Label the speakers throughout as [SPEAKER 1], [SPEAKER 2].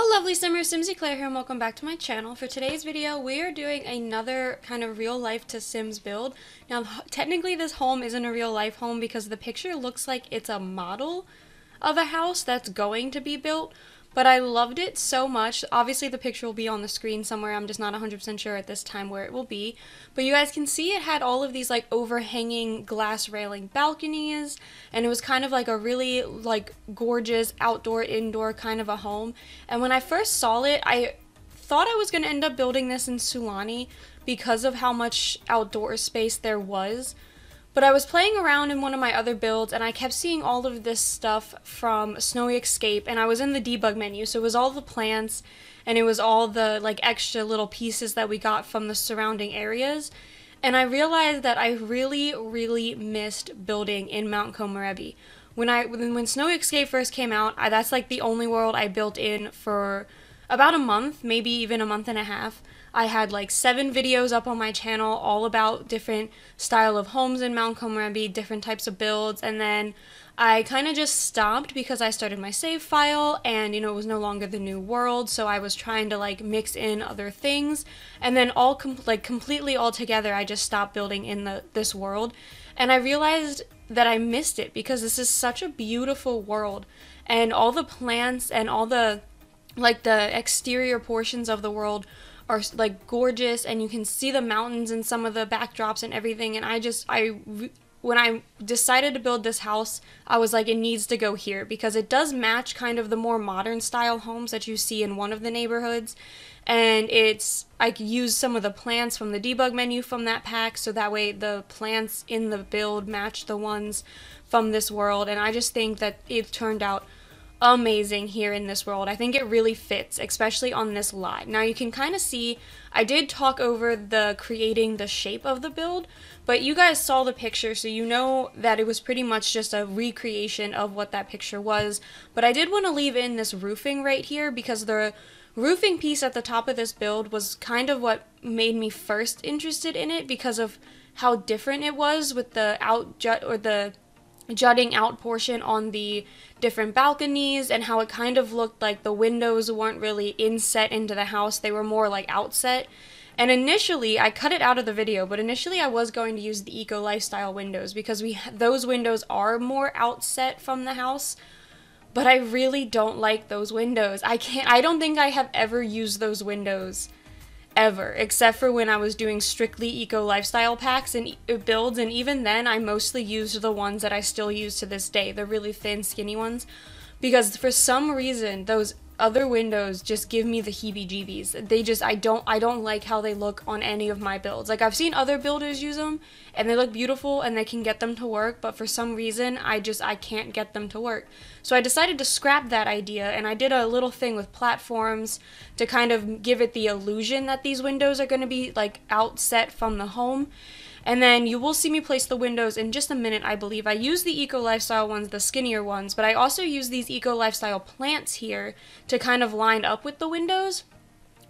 [SPEAKER 1] Hello lovely simmers, SimsEclaire here and welcome back to my channel. For today's video, we are doing another kind of real life to Sims build. Now, technically this home isn't a real life home because the picture looks like it's a model of a house that's going to be built, but I loved it so much. Obviously the picture will be on the screen somewhere, I'm just not 100% sure at this time where it will be. But you guys can see it had all of these like overhanging glass railing balconies, and it was kind of like a really like gorgeous outdoor indoor kind of a home. And when I first saw it, I thought I was going to end up building this in Sulani because of how much outdoor space there was. But I was playing around in one of my other builds and I kept seeing all of this stuff from Snowy Escape, and I was in the debug menu, so it was all the plants and it was all the like extra little pieces that we got from the surrounding areas. And I realized that I really missed building in Mount Komorebi. When Snowy Escape first came out, that's like the only world I built in for about a month, maybe even a month and a half. I had like 7 videos up on my channel all about different style of homes in Mount Komorebi, different types of builds, and then I kind of just stopped because I started my save file and, you know, it was no longer the new world, so I was trying to like mix in other things, and then completely all together I just stopped building in this world. And I realized that I missed it because this is such a beautiful world, and all the plants and all the like the exterior portions of the world are like gorgeous, and you can see the mountains and some of the backdrops and everything. And when I decided to build this house, I was like, it needs to go here because it does match kind of the more modern style homes that you see in one of the neighborhoods. And I used some of the plants from the debug menu from that pack, so that way the plants in the build match the ones from this world. And I just think that it turned out amazing here in this world. I think it really fits, especially on this lot. Now you can kind of see, I did talk over creating the shape of the build, but you guys saw the picture, so you know that it was pretty much just a recreation of what that picture was. But I did want to leave in this roofing right here because the roofing piece at the top of this build was kind of what made me first interested in it because of how different it was with the jutting out portion on the different balconies, and how it kind of looked like the windows weren't really inset into the house, they were more like outset. And initially, I cut it out of the video, but initially I was going to use the eco lifestyle windows because those windows are more outset from the house, but I really don't like those windows. I don't think I have ever used those windows ever, except for when I was doing strictly eco lifestyle packs and builds, and even then I mostly used the ones that I still use to this day, the really thin skinny ones, because for some reason those other windows just give me the heebie-jeebies. I don't like how they look on any of my builds. Like, I've seen other builders use them and they look beautiful and they can get them to work, but for some reason I can't get them to work. So I decided to scrap that idea, and I did a little thing with platforms to kind of give it the illusion that these windows are going to be like outset from the home. And then you will see me place the windows in just a minute, I believe. I use the eco lifestyle ones, the skinnier ones, but I also use these eco lifestyle plants here to kind of line up with the windows,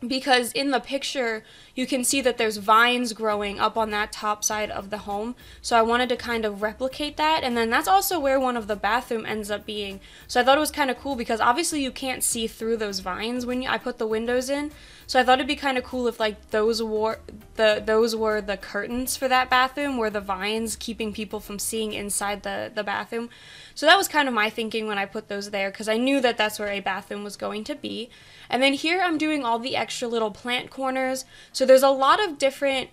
[SPEAKER 1] because in the picture you can see that there's vines growing up on that top side of the home, so I wanted to kind of replicate that. And then that's also where one of the bathroom ends up being, so I thought it was kind of cool because obviously you can't see through those vines when I put the windows in, so I thought it'd be kind of cool if like those were the curtains for that bathroom, were the vines keeping people from seeing inside the bathroom. So that was kind of my thinking when I put those there, because I knew that that's where a bathroom was going to be. And then here I'm doing all the extra little plant corners, so there's a lot of different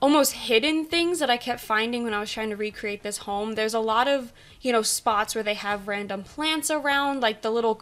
[SPEAKER 1] almost hidden things that I kept finding when I was trying to recreate this home. There's a lot of, you know, spots where they have random plants around, like the little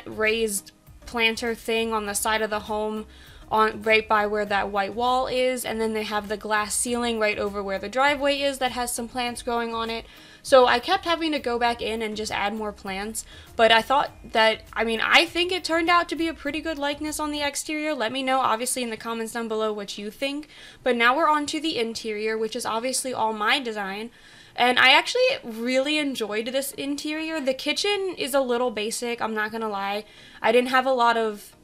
[SPEAKER 1] raised planter thing on the side of the home right by where that white wall is, and then they have the glass ceiling right over where the driveway is that has some plants growing on it. So I kept having to go back in and just add more plants, but I thought that, I think it turned out to be a pretty good likeness on the exterior. Let me know obviously in the comments down below what you think. But now we're on to the interior, which is obviously all my design. And I actually really enjoyed this interior. The kitchen is a little basic, I'm not gonna lie. I didn't have a lot of,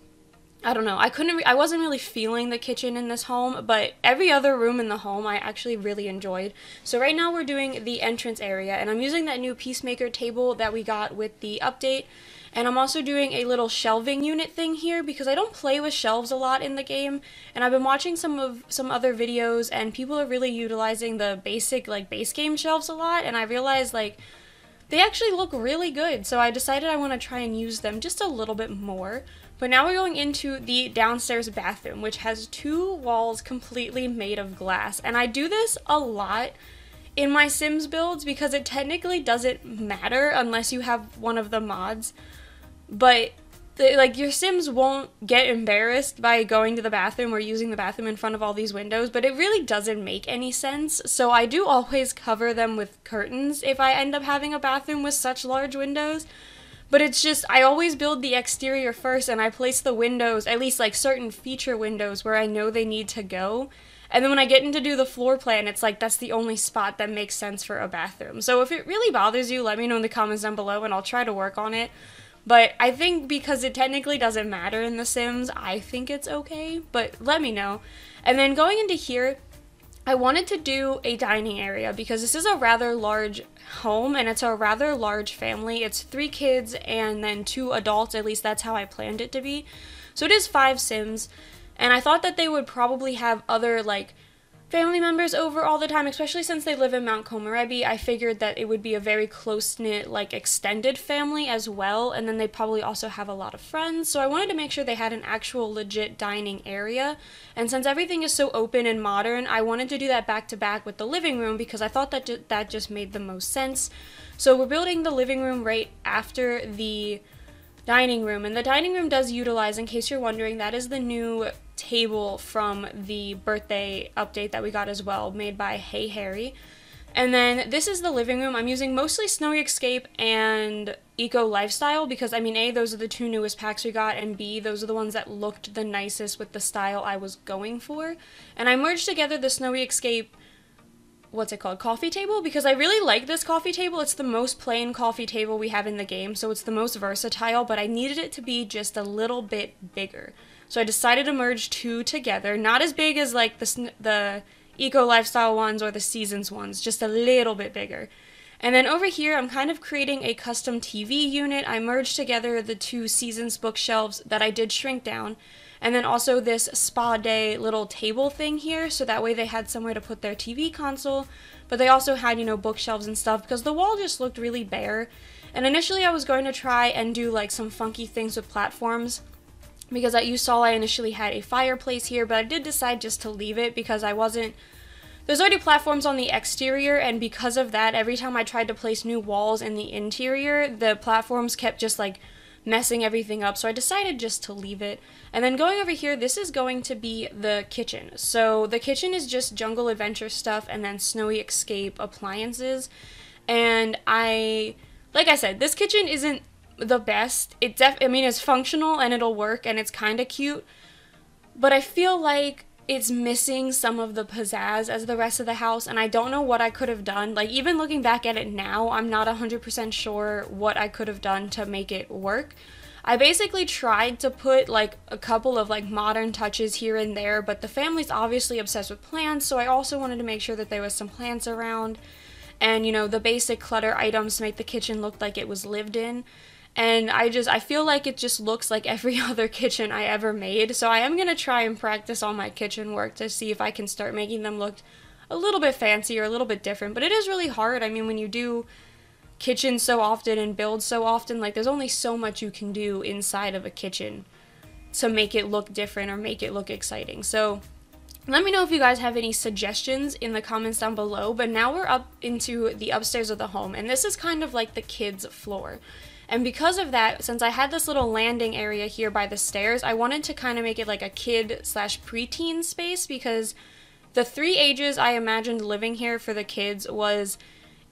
[SPEAKER 1] I don't know, I wasn't really feeling the kitchen in this home, but every other room in the home I actually really enjoyed. So right now we're doing the entrance area, and I'm using that new Peacemaker table that we got with the update. And I'm also doing a little shelving unit thing here because I don't play with shelves a lot in the game, and I've been watching some other videos, and people are really utilizing the basic like base game shelves a lot, and I realized like they actually look really good, so I decided I want to try and use them just a little bit more. But now we're going into the downstairs bathroom, which has 2 walls completely made of glass, and I do this a lot in my Sims builds because it technically doesn't matter unless you have one of the mods. But like your Sims won't get embarrassed by going to the bathroom or using the bathroom in front of all these windows, but it really doesn't make any sense. So I do always cover them with curtains if I end up having a bathroom with such large windows. But it's just, I always build the exterior first and I place the windows, at least like certain feature windows, where I know they need to go. And then when I get in to do the floor plan, it's like that's the only spot that makes sense for a bathroom. So if it really bothers you, let me know in the comments down below and I'll try to work on it. But I think because it technically doesn't matter in The Sims, I think it's okay, but let me know. And then going into here, I wanted to do a dining area because this is a rather large home and it's a rather large family. It's 3 kids and then 2 adults, at least that's how I planned it to be. So it is 5 Sims, and I thought that they would probably have other like family members over all the time, especially since they live in Mount Komorebi. I figured that it would be a very close-knit, like, extended family as well, and then they probably also have a lot of friends, so I wanted to make sure they had an actual legit dining area, and since everything is so open and modern, I wanted to do that back-to-back with the living room because I thought that that just made the most sense. So we're building the living room right after the dining room, and the dining room does utilize, in case you're wondering, that is the new table from the birthday update that we got as well, made by Hey Harry. And then this is the living room. I'm using mostly Snowy Escape and Eco Lifestyle because, I mean, A, those are the 2 newest packs we got, and B, those are the ones that looked the nicest with the style I was going for. And I merged together the Snowy Escape, what's it called, coffee table, because I really like this coffee table. It's the most plain coffee table we have in the game, so it's the most versatile, but I needed it to be just a little bit bigger. So I decided to merge 2 together, not as big as like the Eco Lifestyle ones or the Seasons ones, just a little bit bigger. And then over here, I'm kind of creating a custom TV unit. I merged together the 2 Seasons bookshelves that I did shrink down, and then also this spa day little table thing here, so that way they had somewhere to put their TV console, but they also had, you know, bookshelves and stuff, because the wall just looked really bare. And initially I was going to try and do like some funky things with platforms, because you saw I initially had a fireplace here, but I did decide just to leave it because there's already platforms on the exterior, and because of that, every time I tried to place new walls in the interior, the platforms kept just like messing everything up, so I decided just to leave it. And then going over here, this is going to be the kitchen. So the kitchen is just Jungle Adventure stuff and then Snowy Escape appliances. And like I said, this kitchen isn't the best. I mean, it's functional and it'll work and it's kind of cute, but I feel like it's missing some of the pizzazz as the rest of the house, and I don't know what I could have done. Like, even looking back at it now, I'm not 100% sure what I could have done to make it work. I basically tried to put like a couple of like modern touches here and there, but the family's obviously obsessed with plants, so I also wanted to make sure that there was some plants around, and, you know, the basic clutter items to make the kitchen look like it was lived in. And I feel like it just looks like every other kitchen I ever made, so I am going to try and practice all my kitchen work to see if I can start making them look a little bit fancy or a little bit different. But it is really hard. I mean, when you do kitchens so often and build so often, like, there's only so much you can do inside of a kitchen to make it look different or make it look exciting. So let me know if you guys have any suggestions in the comments down below. But now we're up into the upstairs of the home, and this is kind of like the kids' floor. And because of that, since I had this little landing area here by the stairs, I wanted to kind of make it like a kid/preteen space, because the 3 ages I imagined living here for the kids was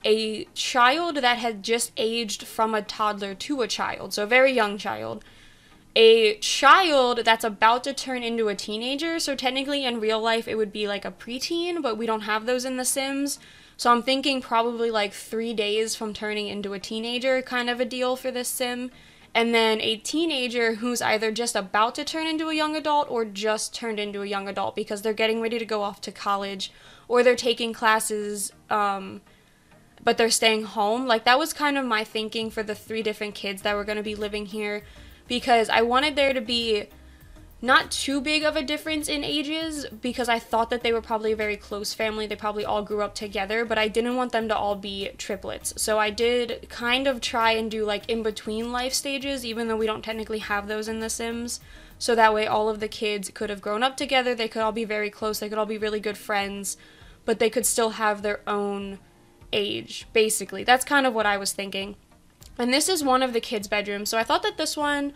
[SPEAKER 1] a child that had just aged from a toddler to a child, so a very young child, a child that's about to turn into a teenager, so technically in real life it would be like a preteen, but we don't have those in The Sims. So I'm thinking probably like 3 days from turning into a teenager kind of a deal for this sim. And then a teenager who's either just about to turn into a young adult or just turned into a young adult because they're getting ready to go off to college, or they're taking classes but they're staying home. Like, that was kind of my thinking for the 3 different kids that were going to be living here, because I wanted there to be not too big of a difference in ages, because I thought that they were probably a very close family. They probably all grew up together, but I didn't want them to all be triplets. So I did kind of try and do like in between life stages, even though we don't technically have those in The Sims. So that way all of the kids could have grown up together, they could all be very close, they could all be really good friends, but they could still have their own age, basically. That's kind of what I was thinking. And this is one of the kids' bedrooms, so I thought that this one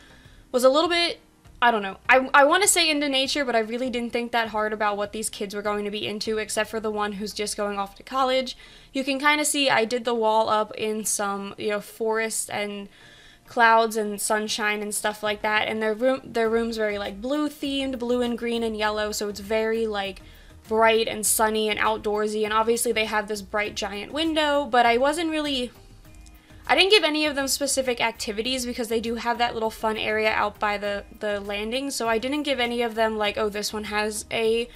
[SPEAKER 1] was a little bit, I don't know, I want to say into nature, but I really didn't think that hard about what these kids were going to be into, except for the one who's just going off to college. You can kind of see I did the wall up in some, you know, forest and clouds and sunshine and stuff like that, and their room's very like blue themed, blue and green and yellow, so it's very like bright and sunny and outdoorsy, and obviously they have this bright giant window, but I didn't give any of them specific activities because they do have that little fun area out by the landing, so I didn't give any of them like, oh, this one has a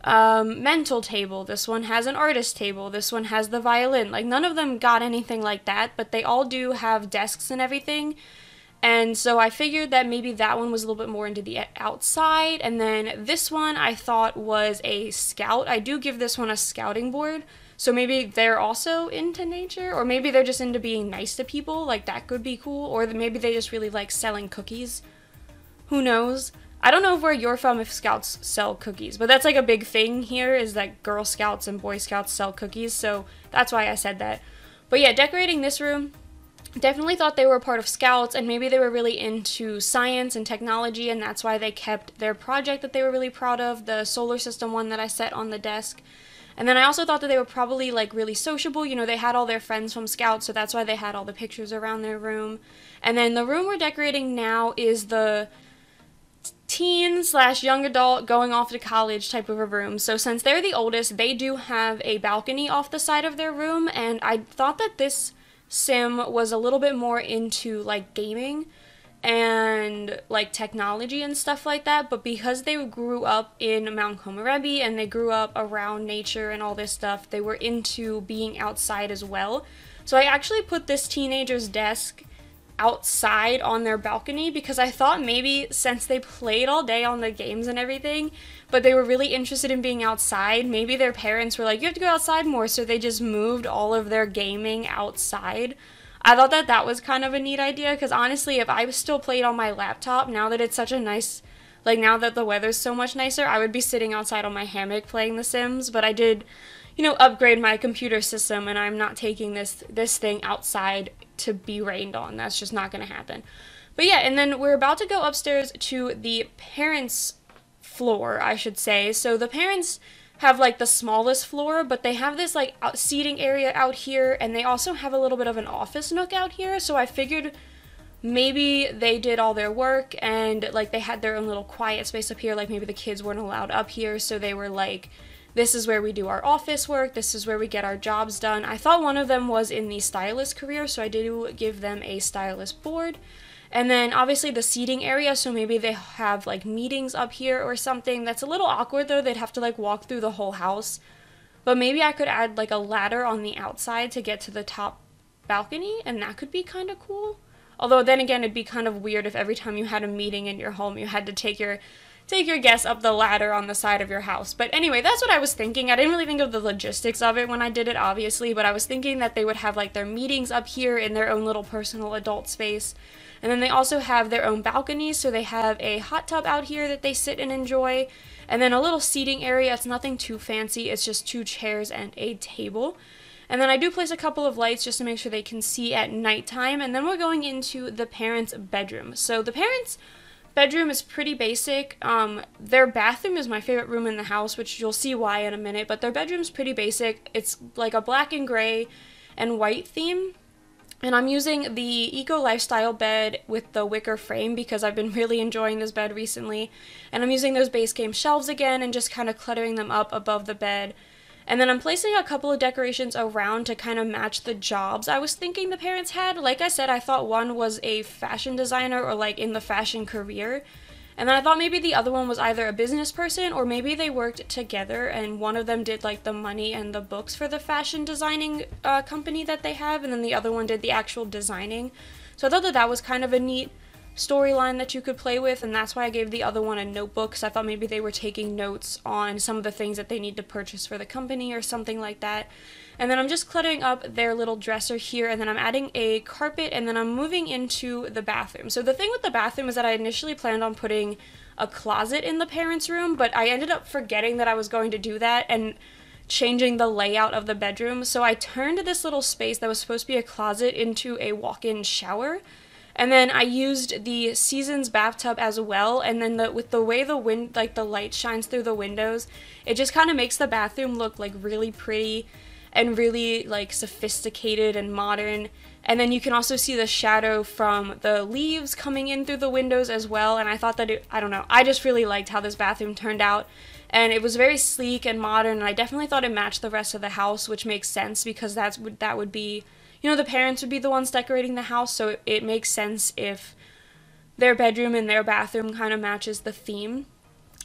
[SPEAKER 1] mental table, this one has an artist table, this one has the violin. Like, none of them got anything like that, but they all do have desks and everything. And so I figured that maybe that one was a little bit more into the outside, and then this one I thought was a scout. I do give this one a scouting board, so maybe they're also into nature, or maybe they're just into being nice to people. Like, that could be cool, or maybe they just really like selling cookies. Who knows? I don't know where you're from if scouts sell cookies, but that's like a big thing here, is that Girl Scouts and Boy Scouts sell cookies, so that's why I said that. But yeah, decorating this room, definitely thought they were a part of Scouts, and maybe they were really into science and technology, and that's why they kept their project that they were really proud of, the solar system one that I set on the desk. And then I also thought that they were probably like really sociable. You know, they had all their friends from Scouts, so that's why they had all the pictures around their room. And then the room we're decorating now is the teen/young adult going off to college type of a room. So since they're the oldest, they do have a balcony off the side of their room, and I thought that this sim was a little bit more into like gaming and like technology and stuff like that, but because they grew up in Mount Komorebi and they grew up around nature and all this stuff, they were into being outside as well. So I actually put this teenager's desk outside on their balcony because I thought maybe since they played all day on the games and everything, but they were really interested in being outside, maybe their parents were like, you have to go outside more, so they just moved all of their gaming outside. I thought that that was kind of a neat idea, because honestly, if I still played on my laptop, now that it's such a nice, like now that the weather's so much nicer, I would be sitting outside on my hammock playing The Sims, but I did, you know, upgrade my computer system, and I'm not taking this thing outside to be rained on. That's just not going to happen. But yeah, and then we're about to go upstairs to the parents' floor, I should say. So the parents have like the smallest floor, but they have this like seating area out here, and they also have a little bit of an office nook out here, so I figured maybe they did all their work and like they had their own little quiet space up here, like maybe the kids weren't allowed up here, so they were like, this is where we do our office work, this is where we get our jobs done. I thought one of them was in the stylist career, so I did give them a stylist board. And then obviously the seating area, so maybe they have like meetings up here or something. That's a little awkward though, they'd have to like walk through the whole house. But maybe I could add like a ladder on the outside to get to the top balcony, and that could be kind of cool. Although then again, it'd be kind of weird if every time you had a meeting in your home, you had to take your guests up the ladder on the side of your house. But anyway, that's what I was thinking. I didn't really think of the logistics of it when I did it, obviously, but I was thinking that they would have like their meetings up here in their own little personal adult space. And then they also have their own balconies, so they have a hot tub out here that they sit and enjoy, and then a little seating area. It's nothing too fancy, it's just 2 chairs and a table. And then I do place a couple of lights just to make sure they can see at nighttime, and then we're going into the parents' bedroom. So the parents' bedroom is pretty basic. Their bathroom is my favorite room in the house, which you'll see why in a minute, but their bedroom's pretty basic. It's like a black and gray and white theme. And I'm using the Eco Lifestyle bed with the wicker frame because I've been really enjoying this bed recently. And I'm using those base game shelves again and just kind of cluttering them up above the bed. And then I'm placing a couple of decorations around to kind of match the jobs I was thinking the parents had. Like I said, I thought one was a fashion designer or like in the fashion career. And then I thought maybe the other one was either a business person or maybe they worked together and one of them did like the money and the books for the fashion designing company that they have, and then the other one did the actual designing. So I thought that that was kind of a neat storyline that you could play with, and that's why I gave the other one a notebook, because I thought maybe they were taking notes on some of the things that they need to purchase for the company or something like that. And then I'm just cluttering up their little dresser here, and then I'm adding a carpet, and then I'm moving into the bathroom. So the thing with the bathroom is that I initially planned on putting a closet in the parents' room, but I ended up forgetting that I was going to do that and changing the layout of the bedroom. So I turned this little space that was supposed to be a closet into a walk-in shower. And then I used the Seasons bathtub as well, and then with the way the light shines through the windows, it just kind of makes the bathroom look like really pretty and really like sophisticated and modern. And then you can also see the shadow from the leaves coming in through the windows as well, and I thought that I don't know, I just really liked how this bathroom turned out. And it was very sleek and modern, and I definitely thought it matched the rest of the house, which makes sense because that would be, you know, the parents would be the ones decorating the house, so it makes sense if their bedroom and their bathroom kind of matches the theme.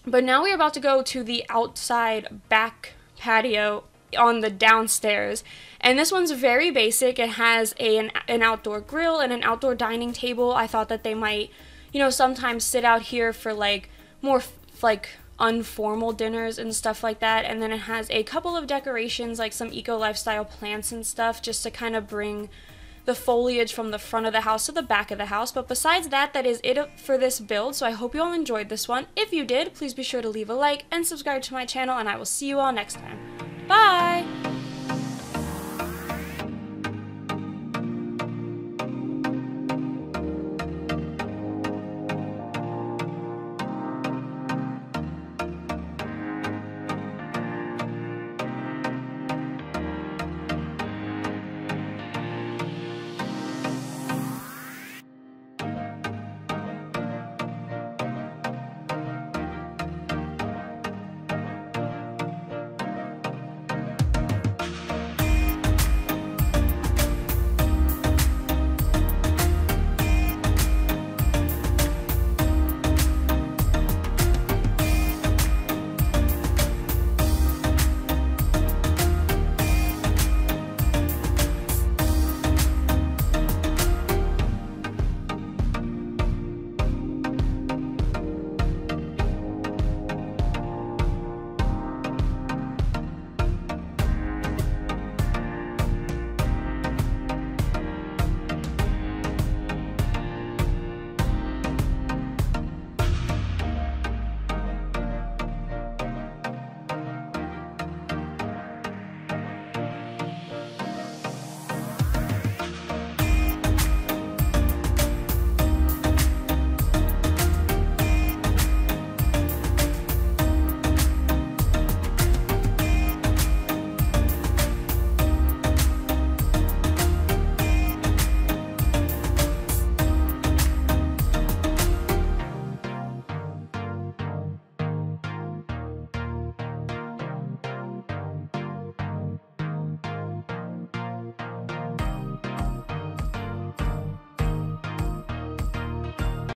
[SPEAKER 1] But now we're about to go to the outside back patio on the downstairs, and this one's very basic. It has an outdoor grill and an outdoor dining table. I thought that they might, you know, sometimes sit out here for like more like unformal dinners and stuff like that. And then it has a couple of decorations, like some eco lifestyle plants and stuff, just to kind of bring the foliage from the front of the house to the back of the house. But besides that, that is it for this build. So I hope you all enjoyed this one. If you did, please be sure to leave a like and subscribe to my channel, and I will see you all next time. Bye!